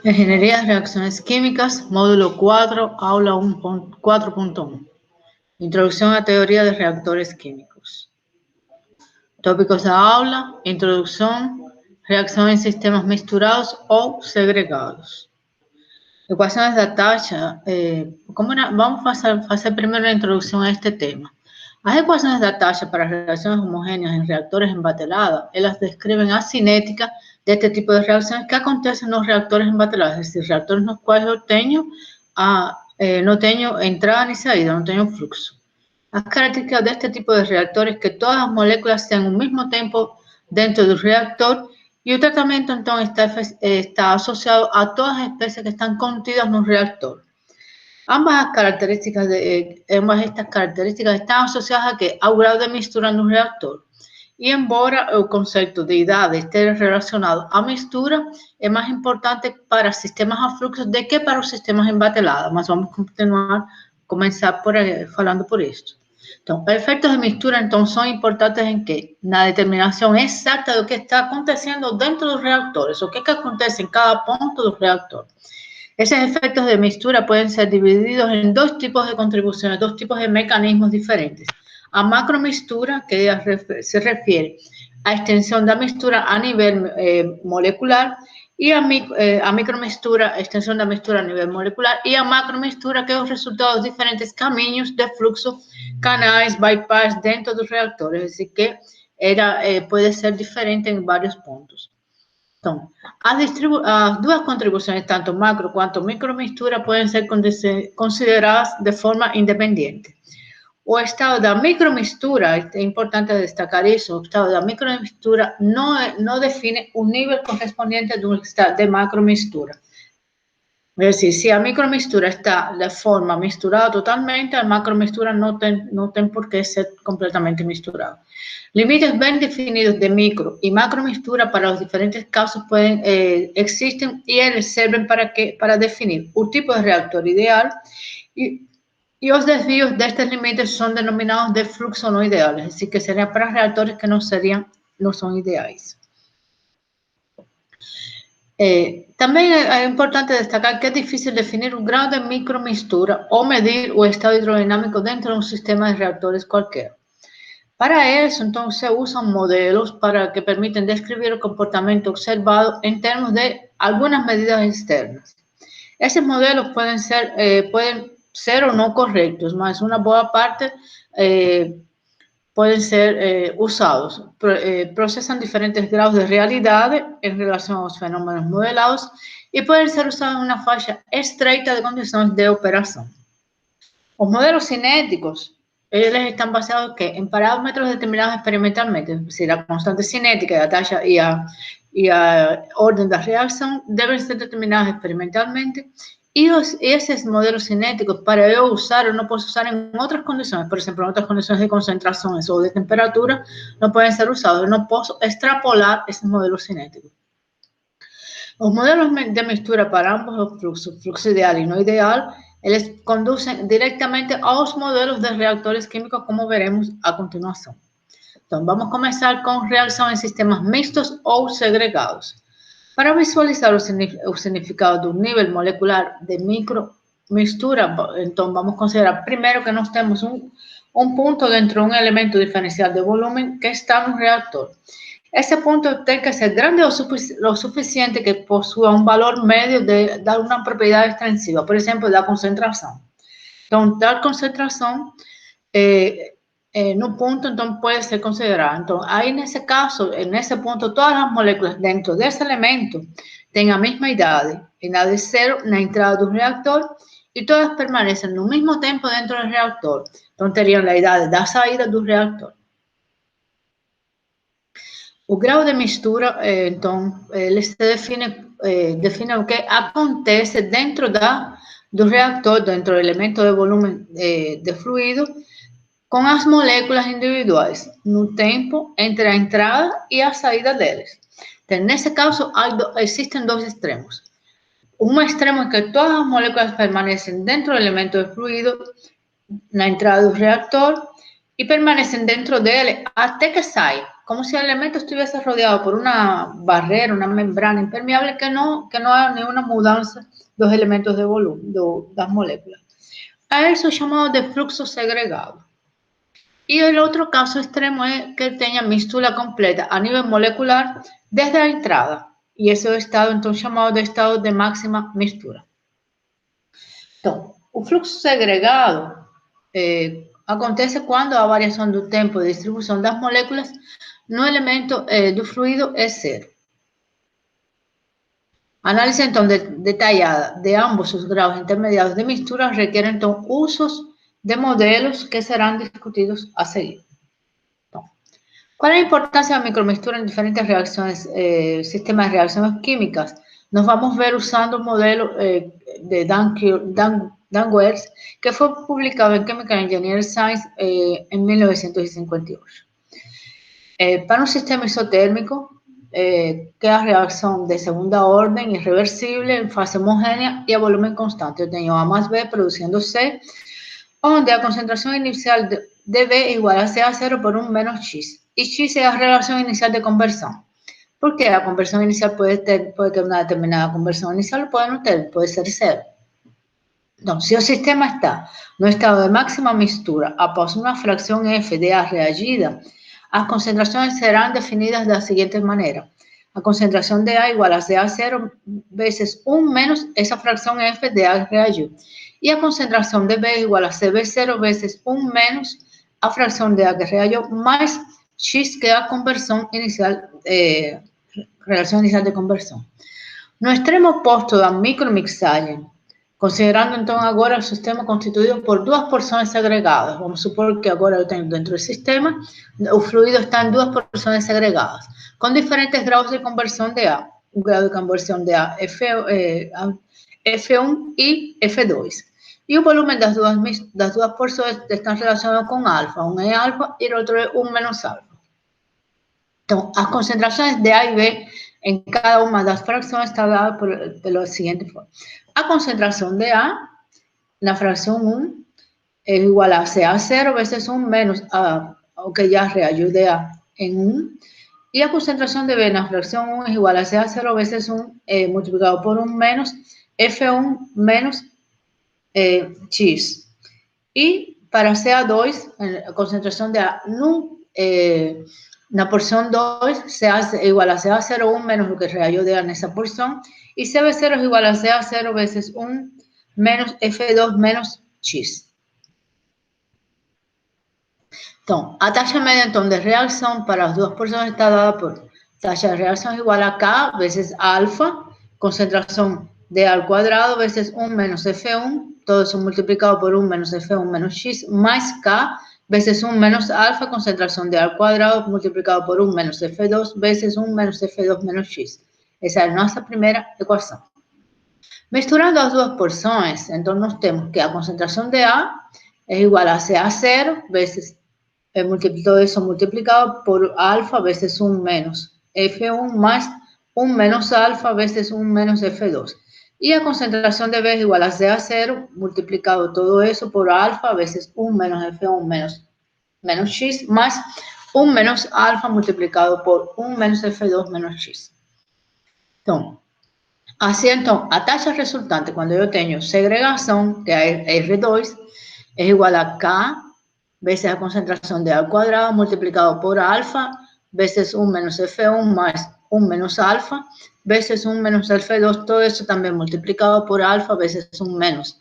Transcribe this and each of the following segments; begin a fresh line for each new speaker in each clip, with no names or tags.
Ingeniería de reacciones químicas, módulo 4, aula 4.1. Introducción a teoría de reactores químicos. Tópicos de aula, introducción, reacción en sistemas mixturados o segregados. Ecuaciones de taxa. Vamos a hacer primero la introducción a este tema. Las ecuaciones de taxa para reacciones homogéneas en reactores en batelada, ellas describen la cinética de este tipo de reacciones que acontecen en los reactores en batelada, es decir, reactores en los cuales no tengo entrada ni salida, no tengo flujo. Las características de este tipo de reactores es que todas las moléculas estén al mismo tiempo dentro del reactor y el tratamiento entonces está asociado a todas las especies que están contidas en un reactor. Ambas estas características están asociadas a un grado de mixtura en un reactor. Y embora el concepto de idade esté relacionado a mistura, es más importante para sistemas a fluxo do que para os sistemas em batelada. Mas vamos começar falando por isso. Então, efeitos de mistura, então, são importantes em que? Na determinação exata do que está acontecendo dentro dos reatores, o que acontece em cada ponto do reactor. Esos efectos de mistura pueden ser divididos en dos tipos de contribuciones, dos tipos de mecanismos diferentes. A macromistura, que se refiere a extensión de la mistura a nivel molecular, y a micromistura, extensión de la mistura a nivel molecular, y a macromistura, que es el resultado de diferentes caminos de flujo, canales, bypass dentro de los reactores, es decir, que puede ser diferente en varios puntos. Então, as duas contribuições, tanto macro quanto micromistura, podem ser consideradas de forma independente. O estado da micromistura, é importante destacar isso, o estado da micromistura não define o nível correspondente do estado de macromistura. Es decir, si a micromistura está de forma misturada totalmente, a macromistura no tiene por qué ser completamente misturado. Límites bien definidos de micro y macromistura para los diferentes casos existen y sirven para definir un tipo de reactor ideal y los desvíos de estos límites son denominados de flujo no ideal, es decir, que serían para reactores que no son ideales. También es importante destacar que es difícil definir un grado de micromistura o medir el estado hidrodinámico dentro de un sistema de reactores cualquiera. Para eso, entonces, se usan modelos que permiten describir el comportamiento observado en términos de algunas medidas externas. Esos modelos pueden ser o no correctos, mas una buena parte pueden ser usados. Procesan diferentes grados de realidad en relación a los fenómenos modelados y pueden ser usados en una faixa estreita de condiciones de operación. Los modelos cinéticos, ellos están basados en parámetros determinados experimentalmente, es decir, la constante cinética, la tasa y el orden de la reacción deben ser determinados experimentalmente. Y esos modelos cinéticos, para yo usar, no puedo usar en otras condiciones, por ejemplo, en otras condiciones de concentración o de temperatura, no pueden ser usados. No puedo extrapolar esos modelos cinéticos. Los modelos de mistura para ambos los flujo ideal y no ideal, les conducen directamente a los modelos de reactores químicos, como veremos a continuación. Entonces, vamos a comenzar con reacción en sistemas mixtos o segregados. Para visualizar el significado de un nivel molecular de micromistura, entonces vamos a considerar primero que nos tenemos un punto dentro de un elemento diferencial de volumen que está en un reactor. Ese punto tiene que ser grande lo suficiente que posea un valor medio de una propiedad extensiva, por ejemplo, la concentración. Entonces, tal concentración en un punto entonces puede ser considerada. Entonces, ahí en ese caso, en ese punto, todas las moléculas dentro de ese elemento tienen la misma idade cero en la entrada de un reactor y todas permanecen al mismo tiempo dentro del reactor. Entonces, tendrían la idade de la salida del reactor. El grado de mistura, entonces, se define lo que acontece dentro del reactor, dentro del elemento de volumen de fluido, con las moléculas individuales, no tiempo entre la entrada y la salida de ellas. En ese caso, existen dos extremos. Un extremo es que todas las moléculas permanecen dentro del elemento de fluido, la entrada del reactor, y permanecen dentro de él hasta que salen, como si el elemento estuviese rodeado por una barrera, una membrana impermeable que no haga ninguna mudanza de los elementos de volumen, de las moléculas. A eso llamado de flujo segregado. Y el otro caso extremo es que tenga mixtura completa a nivel molecular desde la entrada. Y ese estado entonces llamado de estado de máxima mixtura. Entonces, o fluxo segregado acontece quando a variação do tempo de distribuição das moléculas no elemento do fluido é zero. A análise, então, detalhada de ambos os graus intermediários de mistura requer, então, usos de modelos que serão discutidos a seguir. Então, qual é a importância da micromistura em diferentes reações, sistemas de reações químicas? Nós vamos ver usando o modelo de Danwers, que foi publicado em Chemical Engineering Science em 1958. Para um sistema isotérmico, que é a reação de segunda ordem, irreversível, em fase homogênea e a volume constante. Eu tenho A mais B produzindo C, onde a concentração inicial de B é igual a CA0 por 1 menos X. E X é a relação inicial de conversão. Porque a conversão inicial pode ter uma determinada conversão inicial, pode não ter, pode ser zero. Então, se o sistema está no estado de máxima mistura após uma fração F de A reagida, as concentrações serão definidas da seguinte maneira. A concentração de A igual a CA0 vezes 1 menos essa fração F de A reagiu. E a concentração de B igual a CB0 vezes 1 menos a fração de A que reagiu, mais X, que é a conversão inicial, relação inicial de conversão. No extremo oposto da micromixagem, considerando, então, agora o sistema constituído por duas porções segregadas. Vamos supor que agora eu tenho dentro do sistema, o fluido está em duas porções segregadas, com diferentes graus de conversão de A. O grau de conversão de A F1 e F2. E o volume das duas porções estão relacionados com alfa. Um é alfa e o outro é 1 menos alfa. Então, as concentrações de A e B em cada uma das frações está dada pela seguinte forma. A concentração de A na fração 1 é igual a CA0 vezes 1 menos o que já reagiu de A em 1. E a concentração de B na fração 1 é igual a CA0 vezes 1 multiplicado por 1 menos F1 menos X. E para CA2, a concentração de A na porção 2, é igual a CA01 menos o que reagiu de A nessa porção, e CB0 é igual a CA0 vezes 1 menos F2 menos X. Então, a taxa média, então, de reação para as duas porções está dada por taxa de reação igual a K vezes alfa, concentração de A ao quadrado vezes 1 menos F1, todo isso multiplicado por 1 menos F1 menos X, mais K vezes 1 menos alfa, concentração de A ao quadrado, multiplicado por 1 menos F2, vezes 1 menos F2 menos X. Essa é a nossa primeira equação. Misturando as duas porções, então, nós temos que a concentração de A é igual a CA0, vezes todo isso multiplicado por alfa, vezes 1 menos F1, mais 1 menos alfa, vezes 1 menos F2. E a concentração de B é igual a CA0, multiplicado todo isso por alfa, vezes 1 menos F1 menos X, mais 1 menos alfa, multiplicado por 1 menos F2 menos X. Então, assim, então, a taxa resultante, quando eu tenho segregação, que é R2, é igual a K, vezes a concentração de A ao quadrado, multiplicado por alfa, vezes 1 menos F1, mais 1 menos alfa, vezes 1 menos F2, todo isso também multiplicado por alfa, vezes 1 menos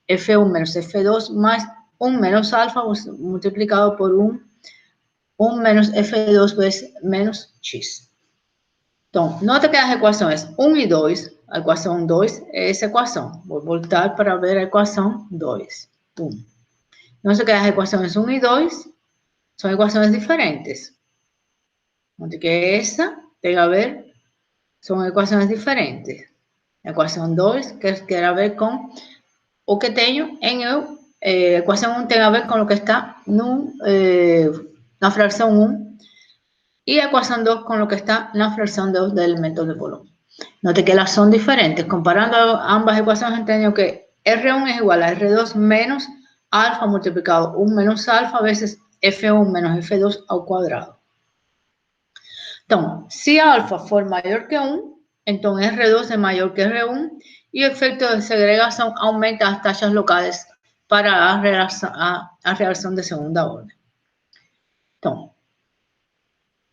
F1 menos F2, mais 1 menos alfa, multiplicado por 1 menos F2 vezes menos X. Então, nota que as equações 1 e 2, a equação 2 é essa equação. Vou voltar para ver a equação 2. 1. Nota que as equações 1 e 2 são equações diferentes. Nota que essa tem a ver, são equações diferentes. A equação 2 quer a ver com o que tenho em eu. A equação 1 tem a ver com o que está na fração 1 e a equação 2 com o que está na fração 2 do elemento de volume. Note que elas são diferentes. Comparando ambas equações, entendo que R1 é igual a R2 menos alfa multiplicado 1 menos alfa vezes F1 menos F2 ao quadrado. Entonces, si alfa for mayor que 1, entonces R2 es mayor que R1 y el efecto de segregación aumenta las taxas locales para la reacción de segunda orden. Entonces,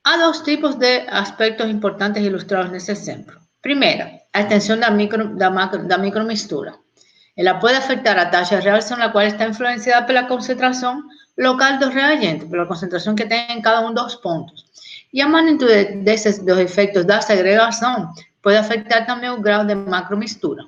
hay dos tipos de aspectos importantes ilustrados en este ejemplo. Primero, la extensión da micromistura. Ela puede afectar a taxa de reacción, la cual está influenciada por la concentración local dos reagentes, por la concentración que tienen cada uno dos puntos. Y a magnitud de esos dos efectos da segregación puede afectar también el grado de macromistura.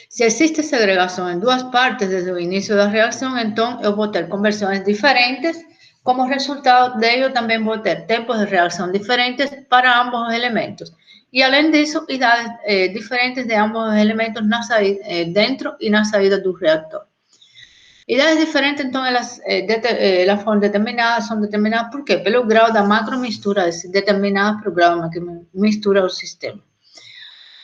Si existe segregación en dos partes desde el inicio de la reacción, entonces yo voy a tener conversiones diferentes. Como resultado de ello, también voy a tener tiempos de reacción diferentes para ambos elementos. Y além disso, idades diferentes de ambos elementos dentro y en la salida del reactor. Idades diferentes, entonces, las fueron determinadas, son determinadas ¿por qué? Pelo grado de macromistura, es decir, determinadas por el grado de macromistura del sistema.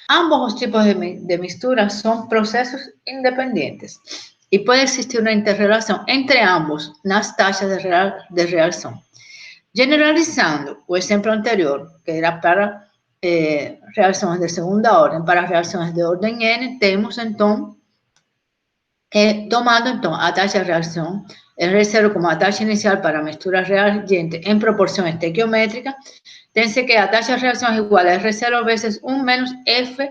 Ambos tipos de mistura son procesos independientes y puede existir una interrelación entre ambos en las taxas de reacción. Generalizando el ejemplo anterior, que era para reacciones de segunda orden, para reacciones de orden N, tenemos entonces tomando entonces a taxa de reacción R0 como a taxa inicial para mistura reagente en proporción estequiométrica, tense que a taxa de reacción es igual a R0 veces 1 menos F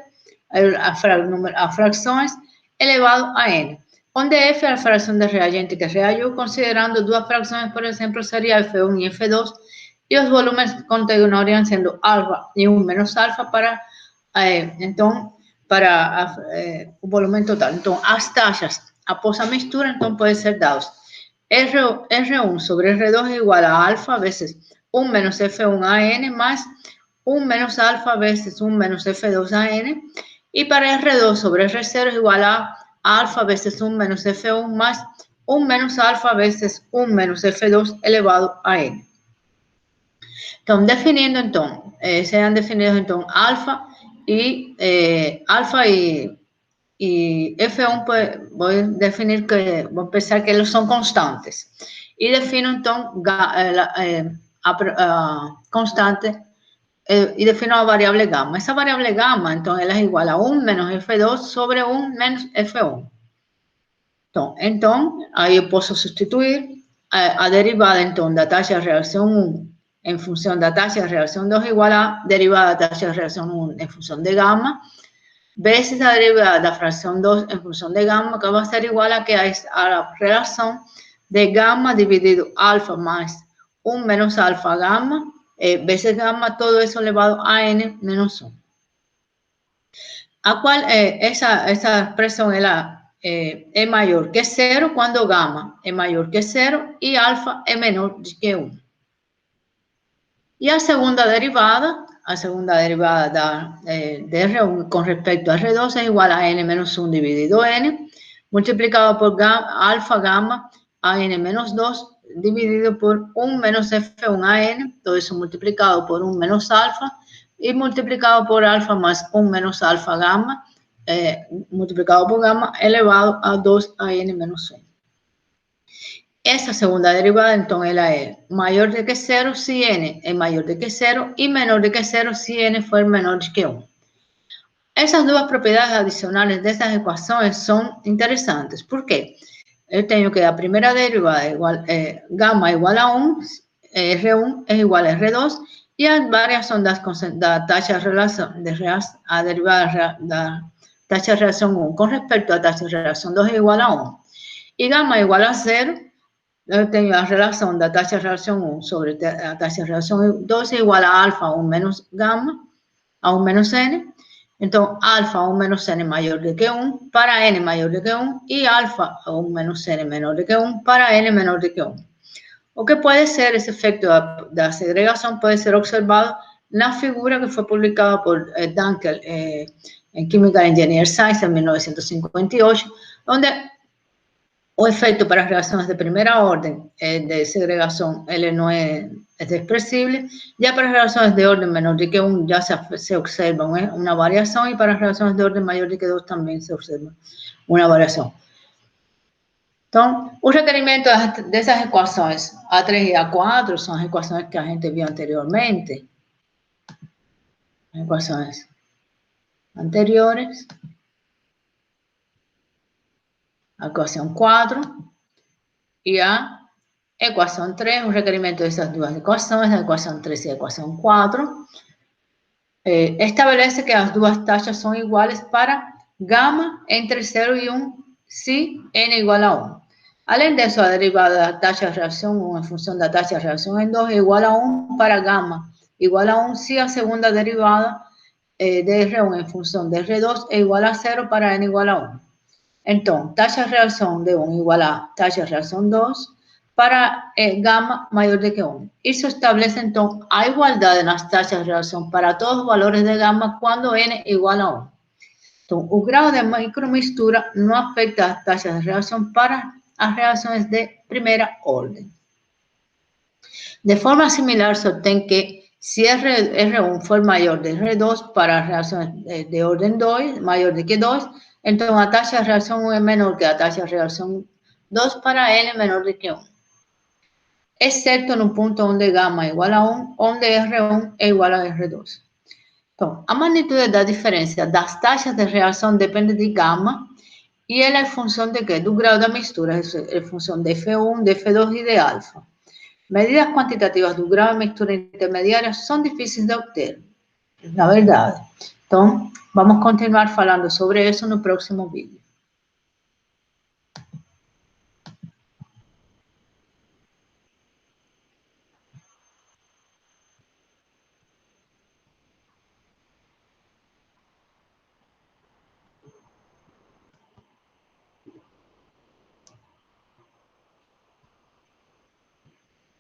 a fracciones elevado a N, donde F es la fracción de reagente que reagió, considerando dos fracciones, por ejemplo, sería F1 y F2, y los volúmenes continuarían siendo alfa y 1 menos alfa para, un volumen total. Entonces, las taxas após a mistura, entonces pueden ser dados. R1 sobre R2 es igual a alfa veces 1 menos F1 a N más 1 menos alfa veces 1 menos F2 a N. Y para R2 sobre R0 es igual a alfa veces 1 menos F1 más 1 menos alfa veces 1 menos F2 elevado a N. Entonces, definiendo entonces, se han definido entonces alfa y F1, pues voy a definir que, voy a pensar que son constantes. Y defino entonces constante y defino la variable gamma. Esa variable gamma, entonces, es igual a 1 menos F2 sobre 1 menos F1. Entonces, ahí yo puedo sustituir a derivada, entonces, de la taxa de reacción 1 en función de la taxa de reacción 2 igual a derivada de la taxa de reacción 1 en función de gamma, veces la derivada de la fracción 2 en función de gamma, que va a ser igual a la relación de gamma dividido alfa más 1 menos alfa gamma, veces gamma, todo eso elevado a n menos 1. A cual esa expresión es mayor que 0 cuando gamma es mayor que 0 y alfa es menor que 1. Y a segunda derivada de R1 con respecto a R2 es igual a n menos 1 dividido n, multiplicado por alfa gamma a n menos 2, dividido por 1 menos F1 a n, todo eso multiplicado por 1 menos alfa, y multiplicado por alfa más 1 menos alfa gamma, multiplicado por gamma, elevado a 2 a n menos 1. Esa segunda derivada, entonces, la es mayor de que 0 si n es mayor de que 0 y menor de que 0 si n fue menor que 1. Esas dos propiedades adicionales de estas ecuaciones son interesantes. ¿Por qué? Yo tengo que la primera derivada igual, gamma igual a 1, R1 es igual a R2 y las variación de la taxa de relación a derivada de la taxa de reacción 1 con respecto a la taxa de reacción 2 es igual a 1. Y gamma igual a 0. Yo tengo la relación de la taxa de reacción 1 sobre la taxa de reacción 2 es igual a alfa a 1 menos gamma a 1 menos n. Entonces, alfa a 1 menos n mayor de que 1 para n mayor de que 1 y alfa a 1 menos n menor de que 1 para n menor de que 1. O que puede ser ese efecto de la segregación puede ser observado en la figura que fue publicada por Dunkel en Chemical Engineer Science en 1958, donde o efecto para reacciones de primera orden de segregación L no es expresible, ya para reacciones de orden menor de que 1 ya se observa una variación y para reacciones de orden mayor de que 2 también se observa una variación. Então, o requerimento dessas equações A3 e A4 são as equações que a gente viu anteriormente. Equações anteriores. A equação 4 e a equação 3, o requerimento dessas duas equações, a equação 3 e a equação 4, estabelece que as duas taxas são iguais para gama entre 0 e 1, se n igual a 1. Além disso, a derivada da taxa de reação 1 em função da taxa de reação em 2 é igual a 1 para gama igual a 1 se a segunda derivada de R1 em função de R2 é igual a 0 para n igual a 1. Então, taxa de reação de 1 igual a taxa de reação 2 para gama maior do que 1. Isso estabelece, então, a igualdade nas taxas de reação para todos os valores de gama quando n é igual a 1. Então, o grau de micromistura não afeta as taxas de reação para as reações de primeira ordem. De forma similar, se obtém que se R1 for maior de R2 para as reações de ordem 2, maior do que 2, então a taxa de reação 1 é menor que a taxa de reação 2 para N menor do que 1. Exceto no ponto onde gama é igual a 1, onde R1 é igual a R2. Então, a magnitude da diferença das taxas de reação depende de gama e ela é função de quê? Do grau da mistura, é função de F1, de F2 e de alfa. Medidas quantitativas do grau de mistura intermediária são difíceis de obter, na verdade. Então, vamos continuar falando sobre isso no próximo vídeo.